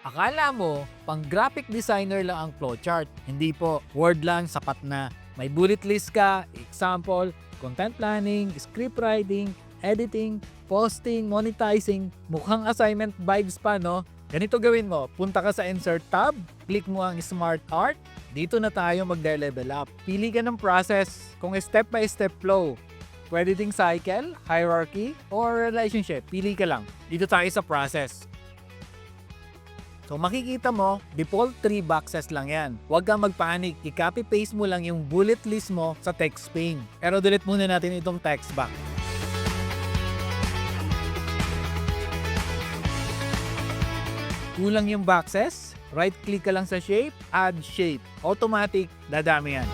Akala mo, pang graphic designer lang ang flowchart. Hindi po, Word lang sapat na. May bullet list ka, example, content planning, script writing, editing, posting, monetizing. Mukhang assignment vibes pa, no? Ganito gawin mo, punta ka sa Insert tab, click mo ang Smart Art, dito na tayo magde-level up. Pili ka ng process, kung step-by-step flow. Pwede ding cycle, hierarchy, or relationship. Pili ka lang. Dito tayo sa process. So makikita mo, default 3 boxes lang yan. Huwag kang magpanik, i-copy-paste mo lang yung bullet list mo sa text pane. Pero delete muna natin itong text box. Kulang yung boxes, right-click ka lang sa shape, add shape. Automatic, dadami yan.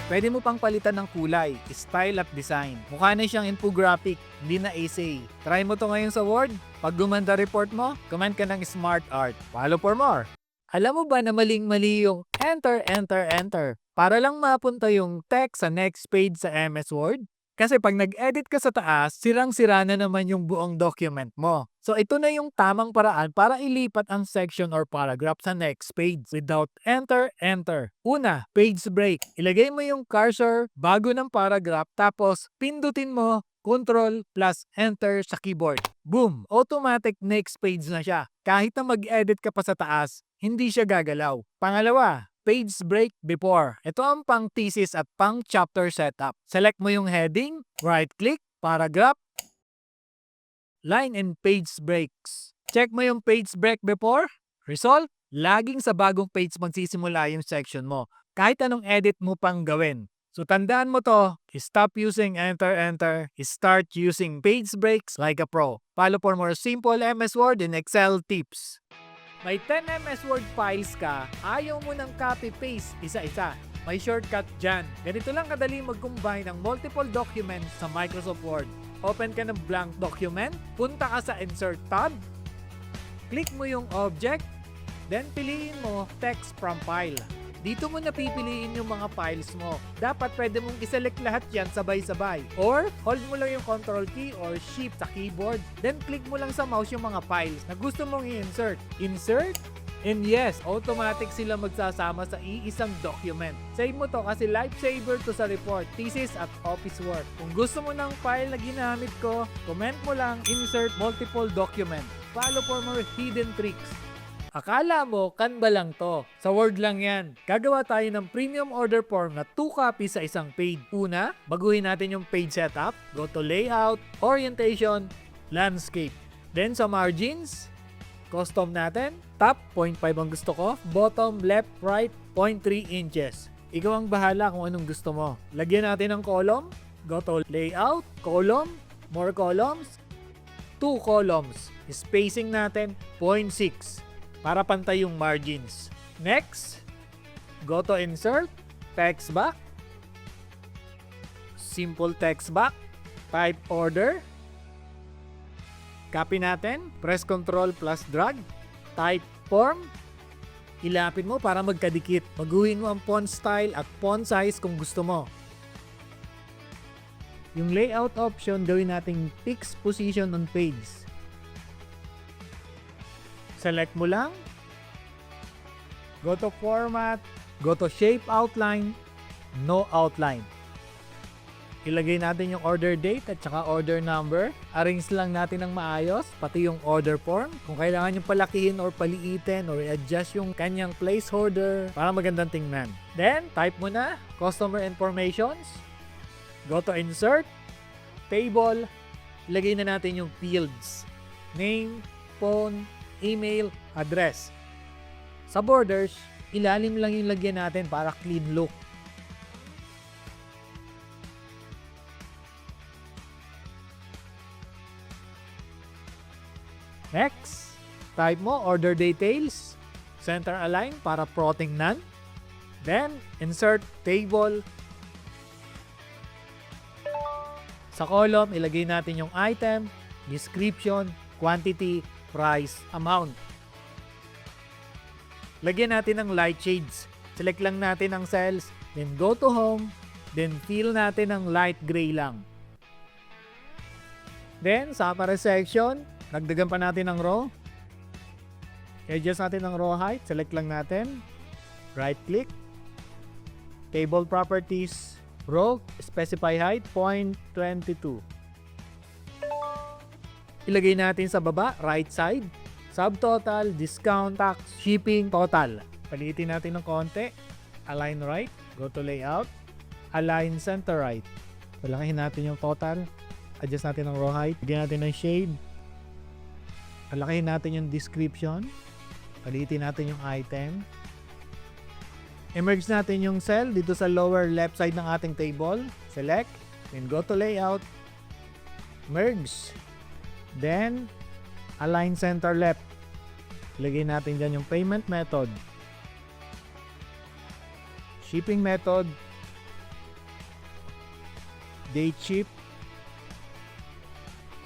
Pwede mo pang palitan ng kulay, style at design. Mukha na siyang infographic, hindi na essay. Try mo to ngayon sa Word. Pag gumanda report mo, comment ka ng Smart Art. Follow for more. Alam mo ba na maling-mali yung enter, enter, enter? Para lang mapunta yung text sa next page sa MS Word? Kasi pag nag-edit ka sa taas, sirang-sira na naman yung buong document mo. So ito na yung tamang paraan para ilipat ang section or paragraph sa next page without enter, enter. Una, page break. Ilagay mo yung cursor bago ng paragraph tapos pindutin mo Ctrl plus Enter sa keyboard. Boom! Automatic next page na siya. Kahit na mag-edit ka pa sa taas, hindi siya gagalaw. Pangalawa, page break before. Ito ang pang thesis at pang chapter setup. Select mo yung heading, right-click, paragraph, line and page breaks. Check mo yung page break before, result, laging sa bagong page magsisimula yung section mo. Kahit anong edit mo pang gawin. So tandaan mo to, stop using enter, enter, start using page breaks like a pro. Follow for more simple MS Word and Excel tips. May 10 MS Word files ka, ayaw mo ng copy-paste isa-isa. May shortcut dyan. Ganito lang kadali mag-combine ng multiple documents sa Microsoft Word. Open ka ng blank document, punta ka sa Insert tab, click mo yung object, then piliin mo Text from File. Dito mo napipiliin yung mga files mo. Dapat pwede mong iselect lahat yan sabay-sabay. Or, hold mo lang yung Control key or Shift sa keyboard. Then, click mo lang sa mouse yung mga files na gusto mong i-insert. Insert, and yes, automatic sila magsasama sa iisang document. Save mo to kasi lifesaver to sa report, thesis at office work. Kung gusto mo ng file na ginamit ko, comment mo lang Insert Multiple Document. Follow for more hidden tricks. Akala mo, Canva lang to. Sa Word lang yan. Gagawa tayo ng premium order form na 2 copies sa isang page. Una, baguhin natin yung page setup. Go to Layout, Orientation, Landscape. Then sa margins, custom natin. Top, 0.5 ang gusto ko. Bottom, left, right, 0.3 inches. Ikaw ang bahala kung anong gusto mo. Lagyan natin ng column. Go to Layout, Column, More Columns, 2 columns. Spacing natin, 0.6. Para pantay yung margins. Next, go to Insert, Text Box, Simple Text Box, Type Order, copy natin, press Ctrl plus drag, type form, ilapit mo para magkadikit. Baguhin mo ang font style at font size kung gusto mo. Yung layout option, gawin nating fixed position on page. Select mo lang, go to Format, go to Shape Outline, No Outline. Ilagay natin yung order date at saka order number. Arrange lang natin ng maayos, pati yung order form. Kung kailangan yung palakihin or paliitin or i-adjust yung kanyang placeholder para magandang tingnan. Then, type mo na, Customer Informations. Go to Insert, Table. Ilagay na natin yung fields. Name, phone, email, address. Sa borders, ilalim lang yung lagyan natin para clean look. Next, type mo order details, center align para plotting none. Then, insert table. Sa column, ilagay natin yung item, description, quantity, price, amount. Lagyan natin ng light shades. Select lang natin ang cells, then go to home, then fill natin ng light gray lang. Then, sa para section, dagdagan pa natin ng row. I-adjust natin ang row height. Select lang natin. Right click. Table properties. Row, specify height, 0.22. Ilagay natin sa baba, right side. Subtotal, discount, tax, shipping, total. Palitin natin ng konti. Align right. Go to layout. Align center right. Palakihin natin yung total. Adjust natin ang row height. Bigyan natin ng shade. Palakihin natin yung description. Palitin natin yung item. Emerge natin yung cell dito sa lower left side ng ating table. Select. Then go to layout. Merge. Then, align center left. Lagay natin dyan yung payment method. Shipping method. Date ship.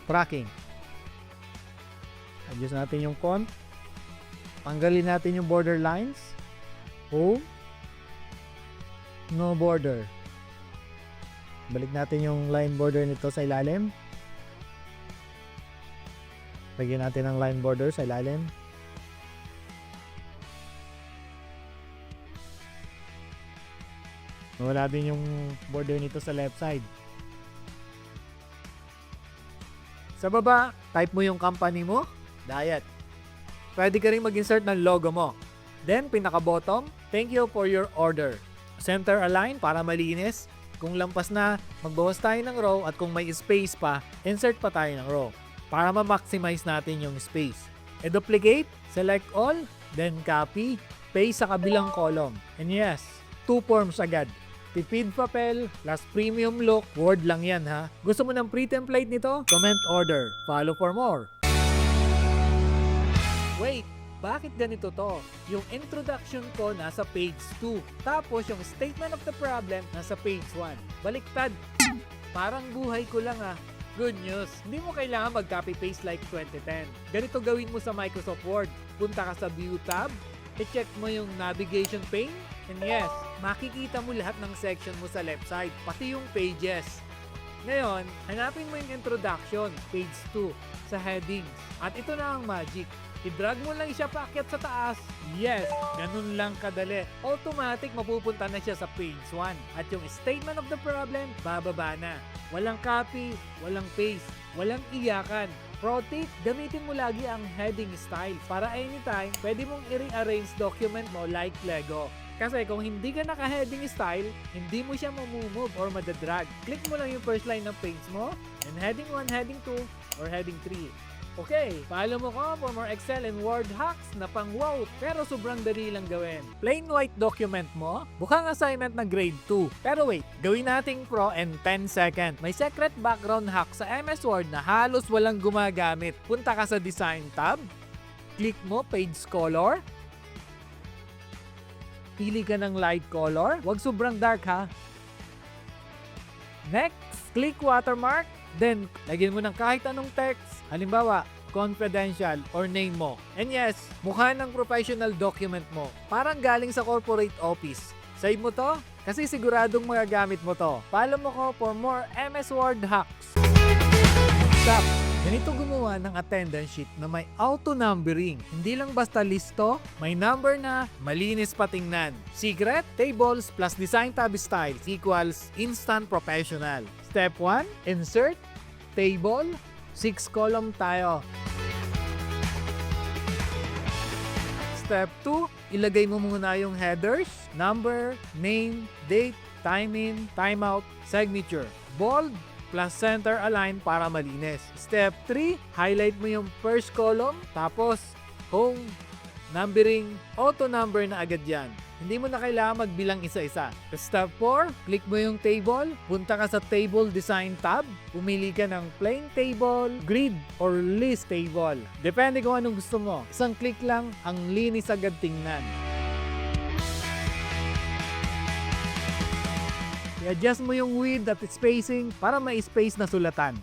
Tracking. Adjust natin yung font. Tanggalin natin yung border lines. Home. No border. Balik natin yung line border nito sa ilalim. Lagyan natin ang line border sa ilalim. Wala din yung border nito sa left side. Sa baba, type mo yung company mo, diet. Pwede ka rin mag-insert ng logo mo. Then, pinaka-bottom, thank you for your order. Center align para malinis. Kung lampas na, magbawas tayo ng row at kung may space pa, insert pa tayo ng row para ma-maximize natin yung space. E-duplicate, select all, then copy, paste sa kabilang column. And yes, 2 forms agad. Tipid papel, plus premium look, Word lang yan ha. Gusto mo ng pre-template nito? Comment order. Follow for more. Wait, bakit ganito to? Yung introduction ko nasa page 2. Tapos yung statement of the problem nasa page 1. Baliktad. Parang buhay ko lang ah. Good news, hindi mo kailangan mag-copy-paste like 2010. Ganito gawin mo sa Microsoft Word. Punta ka sa View tab, i-check mo yung navigation pane, and yes, makikita mo lahat ng section mo sa left side, pati yung pages. Ngayon, hanapin mo yung introduction, page 2, sa headings. At ito na ang magic. I-drag mo lang siya paakyat sa taas. Yes, ganun lang kadali. Automatic mapupunta na siya sa page 1. At yung statement of the problem, bababa na. Walang copy, walang paste, walang iyakan. Pro tip, gamitin mo lagi ang heading style para anytime pwede mong i-rearrange document mo like Lego. Kasi kung hindi ka naka-heading style, hindi mo siya mamumove or madadrag. Click mo lang yung first line ng page mo, and heading 1, heading 2, or heading 3. Okay, follow mo ko for more Excel and Word hacks na pang wow pero sobrang dali lang gawin. Plain white document mo, mukhang assignment na grade 2. Pero wait, gawin nating pro and 10 second. May secret background hack sa MS Word na halos walang gumagamit. Punta ka sa Design tab, click mo Page Color, pili ka ng light color, wag sobrang dark ha. Next, click watermark, then lagyan mo ng kahit anong text, halimbawa, confidential or name mo. And yes, mukha ng professional document mo. Parang galing sa corporate office. Save mo to kasi siguradong magagamit mo to. Follow mo ko for more MS Word hacks. Stop! Ganito gumawa ng attendance sheet na may auto-numbering. Hindi lang basta listo, may number na, malinis patingnan. Secret, tables plus design tab style equals instant professional. Step 1, insert, table, 6 column tayo. Step 2, ilagay mo muna yung headers, number, name, date, time in, timeout, signature. Bold, plus center align para malinis. Step 3, highlight mo yung first column, tapos home, numbering, auto number na agad yan. Hindi mo na kailangan magbilang isa-isa. Step 4, click mo yung table, punta ka sa table design tab, pumili ka ng plain table, grid, or list table. Depende kung anong gusto mo. Isang click lang, ang linis agad tingnan. I-adjust mo yung width at spacing para may space na sulatan.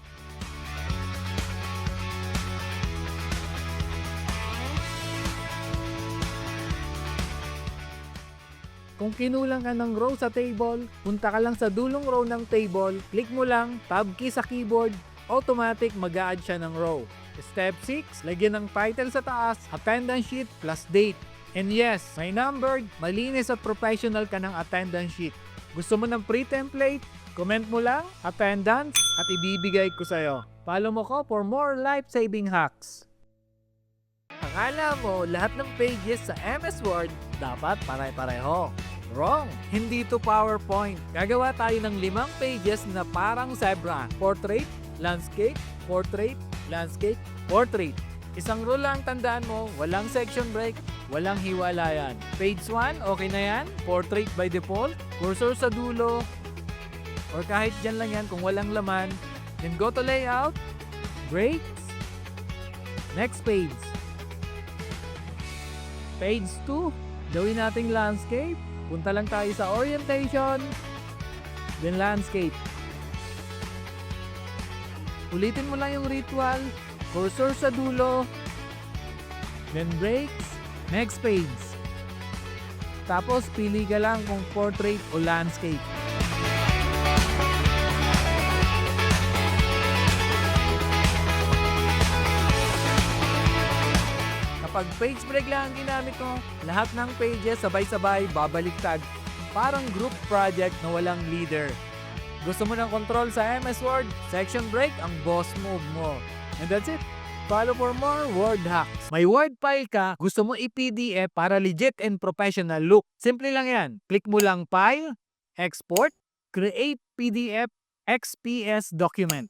Kung kinulang ka ng row sa table, punta ka lang sa dulong row ng table, click mo lang, tab key sa keyboard, automatic mag-a-add siya ng row. Step 6, lagyan ng title sa taas, attendance sheet plus date. And yes, may numbered, malinis at professional ka ng attendance sheet. Gusto mo ng pre-template? Comment mo lang, attendance, at ibibigay ko sa'yo. Follow mo ko for more life-saving hacks. Akala mo lahat ng pages sa MS Word dapat pare-pareho. Wrong! Hindi to PowerPoint. Gagawa tayo ng 5 pages na parang zebra. Portrait, landscape, portrait, landscape, portrait. Isang rule lang tandaan mo, walang section break, walang hiwalayan. Page 1, okay na yan. Portrait by default. Cursor sa dulo. Or kahit dyan lang yan kung walang laman. Then go to layout. Breaks. Next page. Page 2. Gawin nating landscape. Punta lang tayo sa orientation. Then landscape. Ulitin mo lang yung ritual. Cursor sa dulo. Then breaks. Next page. Tapos pili ka lang kung portrait o landscape. Kapag page break lang ang ginamit mo, lahat ng pages sabay-sabay babaliktad. Parang group project na walang leader. Gusto mo ng control sa MS Word? Section break ang boss move mo. And that's it. Follow for more Word hacks. May Word file ka, gusto mo i-PDF para legit and professional look. Simple lang yan. Click mo lang File, Export, Create PDF, XPS Document.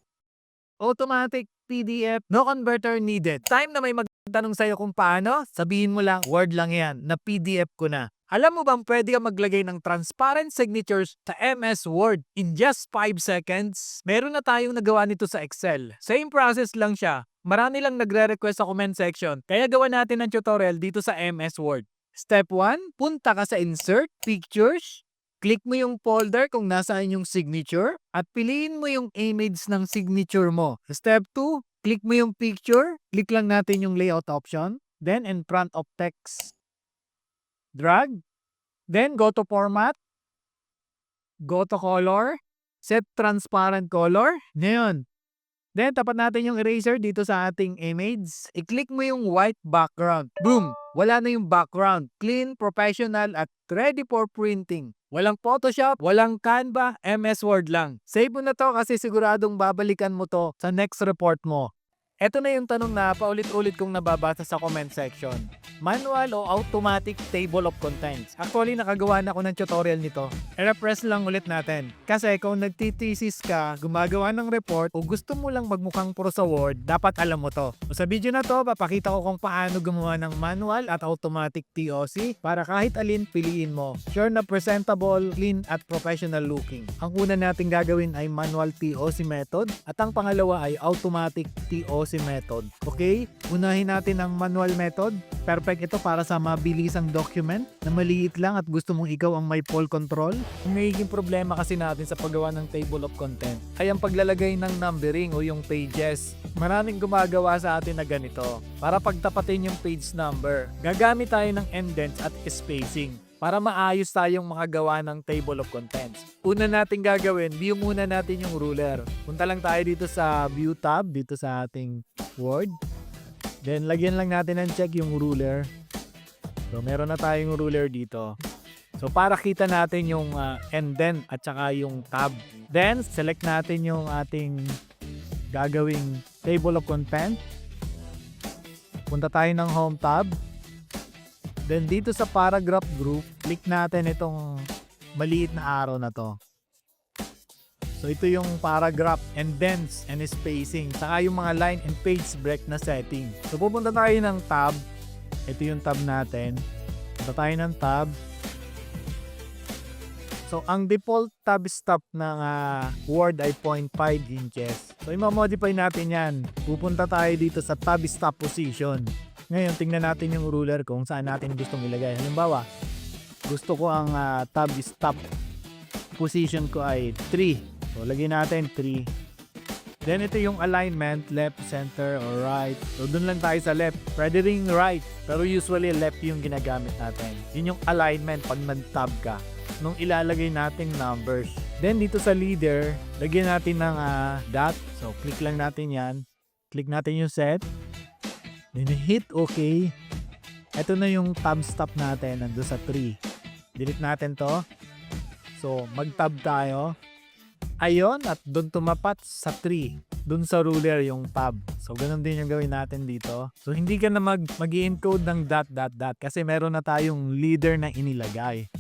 Automatic PDF, no converter needed. Time na may magtanong sa'yo kung paano, sabihin mo lang, Word lang yan, na PDF ko na. Alam mo bang pwede ka maglagay ng transparent signatures sa MS Word in just 5 seconds? Meron na tayong nagawa nito sa Excel. Same process lang siya. Marami lang nagre-request sa comment section, kaya gawa natin ng tutorial dito sa MS Word. Step 1, punta ka sa Insert, Pictures. Click mo yung folder kung nasaan yung signature at piliin mo yung image ng signature mo. Step 2, click mo yung picture. Click lang natin yung layout option. Then in front of text. Drag. Then go to format. Go to color. Set transparent color. Ngayon. Then tapat natin yung eraser dito sa ating image. I-click mo yung white background. Boom! Wala na yung background. Clean, professional at ready for printing. Walang Photoshop, walang Canva, MS Word lang. Save mo na to kasi siguradong babalikan mo to sa next report mo. Ito na yung tanong na paulit-ulit kong nababasa sa comment section. Manual o automatic table of contents? Actually, nakagawa na ako ng tutorial nito. I-refresh lang ulit natin. Kasi kung nagtitesis ka, gumagawa ng report o gusto mo lang magmukhang pro sa Word, dapat alam mo to. O sa video na to, papakita ko kung paano gumawa ng manual at automatic TOC para kahit alin piliin mo. Sure na presentable, clean at professional looking. Ang una nating gagawin ay manual TOC method at ang pangalawa ay automatic TOC method. Okay? Unahin natin ang manual method. Perfect ito para sa mabilisang document na maliit lang at gusto mong ikaw ang may full control. Ang nagiging problema kasi natin sa paggawa ng table of content ay ang paglalagay ng numbering o yung pages. Maraming gumagawa sa atin na ganito. Para pagtapatin yung page number, gagamit tayo ng indents at spacing para maayos tayong makagawa ng table of contents. Una natin gagawin, view muna natin yung ruler. Punta lang tayo dito sa view tab, dito sa ating Word. Then, lagyan lang natin ng check yung ruler. So, meron na tayong ruler dito. So, para kita natin yung indent at saka yung tab. Then, select natin yung ating gagawing table of content. Punta tayo ng home tab. Then dito sa paragraph group, click natin itong maliit na arrow na to. So ito yung paragraph, indents and spacing. Saka yung mga line and page break na setting. So pupunta tayo ng tab. Ito yung tab natin. Punta tayo ng tab. So ang default tab stop ng Word ay 0.5 inches. So i-modify natin yan. Pupunta tayo dito sa tab stop position. Ngayon, tingnan natin yung ruler kung saan natin gustong ilagay. Halimbawa, gusto ko ang tab stop position ko ay 3. So, lagyan natin 3. Then, ito yung alignment, left, center, or right. So, dun lang tayo sa left. Pwede ring right, pero usually left yung ginagamit natin. Yun yung alignment pag nag-tab ka nung ilalagay nating numbers. Then, dito sa leader, lagyan natin ng dot. So, click lang natin yan. Click natin yung set. Then hit OK. Ito na yung tab stop natin nandun sa 3. Delete natin to. So, mag-tab tayo. Ayun, at doon tumapat sa 3. Doon sa ruler yung tab. So, ganun din yung gawin natin dito. So, hindi ka na mag-i-encode ng ... kasi meron na tayong leader na inilagay.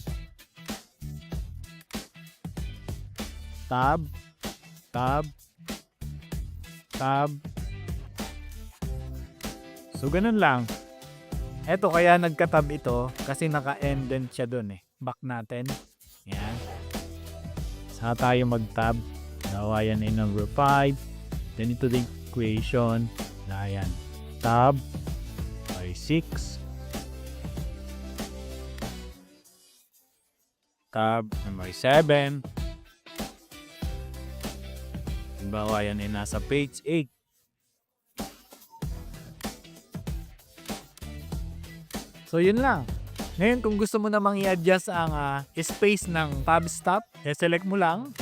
Tab, tab, tab. So, ganun lang. Eto, kaya nagka-tab ito kasi naka-indent siya dun eh. Back natin. Yan. Saka tayo mag-tab. Nawa yan ay number 5. Then ito the equation. Ayan. Tab by 6. Tab number 7. Halimbawa yan ay nasa page 8. So, yun lang. Ngayon, kung gusto mo namang i-adjust ang space ng tab stop, select mo lang.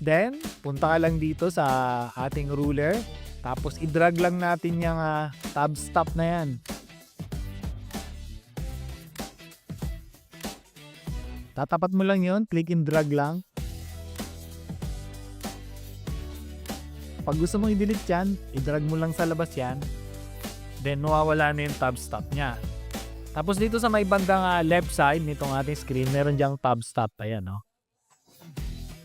Then, punta ka lang dito sa ating ruler. Tapos, i-drag lang natin yung tab stop na yan. Tatapat mo lang yun. Click and drag lang. Pag gusto mong i-delete yan, i-drag mo lang sa labas yan. Then, mawawala na yung tab stop niya. Tapos dito sa may bandang left side nitong ating screen, meron diyang tab stop. Ayan, no?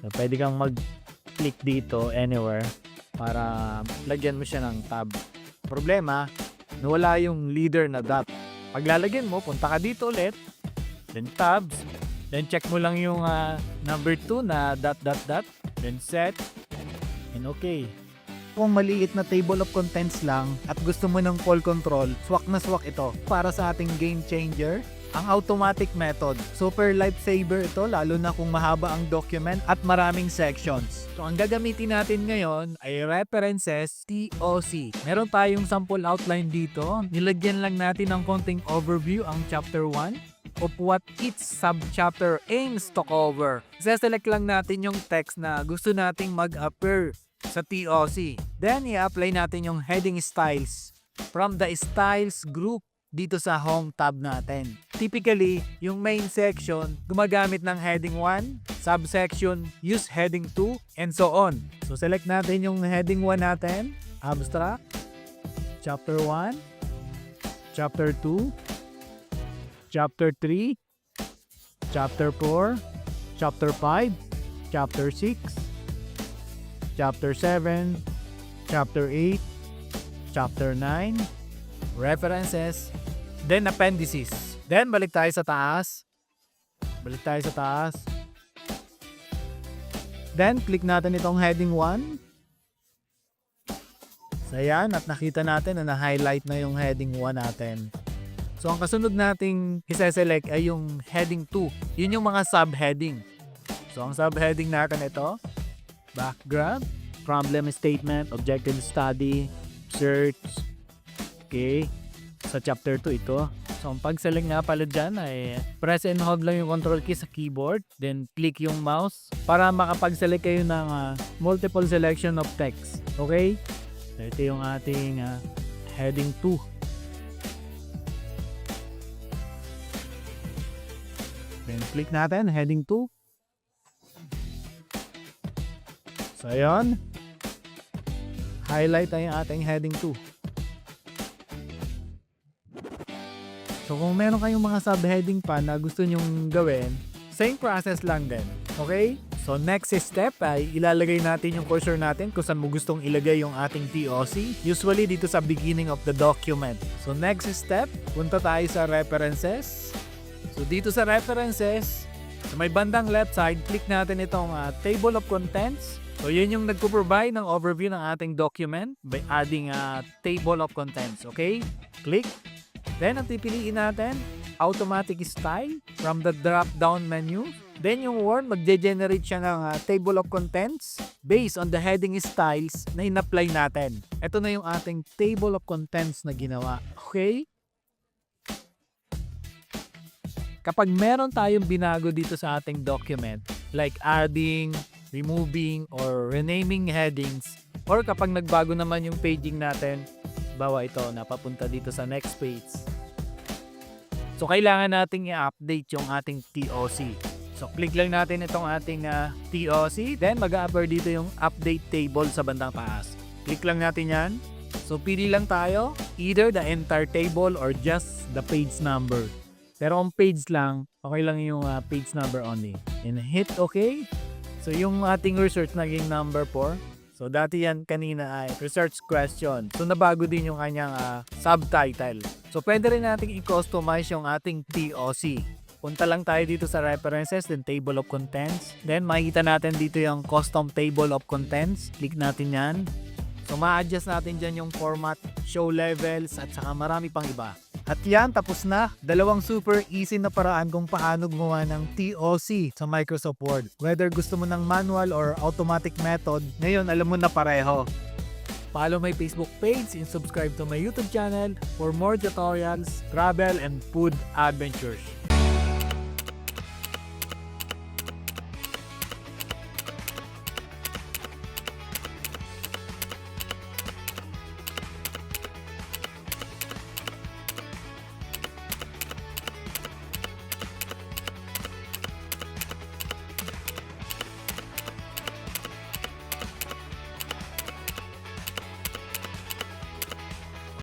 So, pwede kang mag-click dito anywhere para lagyan mo siya ng tab. Problema, nawala yung leader na dot. Pag lalagyan mo, punta ka dito ulit. Then tabs. Then check mo lang yung number 2 na ... Then set. And okay. Kung maliit na table of contents lang at gusto mo ng full control, swak na swak ito. Para sa ating game changer, ang automatic method. Super lifesaver ito lalo na kung mahaba ang document at maraming sections. So ang gagamitin natin ngayon ay references TOC. Meron tayong sample outline dito. Nilagyan lang natin ng konting overview ang chapter 1 of what each subchapter aims to cover. Select lang natin yung text na gusto nating mag-appear sa TOC. Then, i-apply natin yung heading styles from the styles group dito sa home tab natin. Typically, yung main section gumagamit ng heading 1, subsection use heading 2, and so on. So, select natin yung heading 1 natin, abstract, chapter 1, chapter 2, chapter 3, chapter 4, chapter 5, chapter 6, chapter 7, chapter 8, chapter 9, references, then appendices. Then balik tayo sa taas. Then click natin itong heading 1. So ayan, at nakita natin na na-highlight na yung heading 1 natin. So ang kasunod nating isa-select ay yung heading 2. Yun yung mga subheading. So ang subheading natin ito, background, problem statement, objective study, search. Okay. Sa chapter 2 ito. So, ang pag-select nga pala dyan ay press and hold lang yung control key sa keyboard. Then, click yung mouse para makapag-select kayo ng multiple selection of text. Okay? So, ito yung ating heading 2. Then, click natin, heading 2. So, ayan. Highlight ay yung ating heading 2. So, kung meron kayong mga subheading pa na gusto nyong gawin, same process lang din. Okay? So, next step ay ilalagay natin yung cursor natin kung saan mo gustong ilagay yung ating TOC. Usually, dito sa beginning of the document. So, next step, punta tayo sa references. So, dito sa references, sa may bandang left side, click natin itong table of contents. So, yun yung nagpo-provide ng overview ng ating document by adding a table of contents. Okay? Click. Then, ang pipiliin natin, automatic style from the drop-down menu. Then, yung word, magge-generate siya ng table of contents based on the heading styles na in-apply natin. Ito na yung ating table of contents na ginawa. Okay? Kapag meron tayong binago dito sa ating document, like adding, removing or renaming headings, or kapag nagbago naman yung paging natin, bawa ito, napapunta dito sa next page. So, kailangan nating i-update yung ating TOC. So, click lang natin itong ating TOC, then mag-a-appear dito yung update table sa bandang taas. Click lang natin yan. So, pili lang tayo, either the entire table or just the page number. Pero kung page lang, okay lang yung page number only. And hit OK. So, yung ating research naging number 4. So, dati yan kanina ay research question. So, nabago din yung kanyang subtitle. So, pwede rin natin i-customize yung ating TOC. Punta lang tayo dito sa references, then table of contents. Then, makikita natin dito yung custom table of contents. Click natin yan. So, ma-adjust natin dyan yung format, show levels, at saka marami pang iba. At yan, tapos na. 2 super easy na paraan kung paano gumawa ng TOC sa Microsoft Word. Whether gusto mo ng manual or automatic method, ngayon alam mo na pareho. Follow my Facebook page and subscribe to my YouTube channel for more tutorials, travel, and food adventures.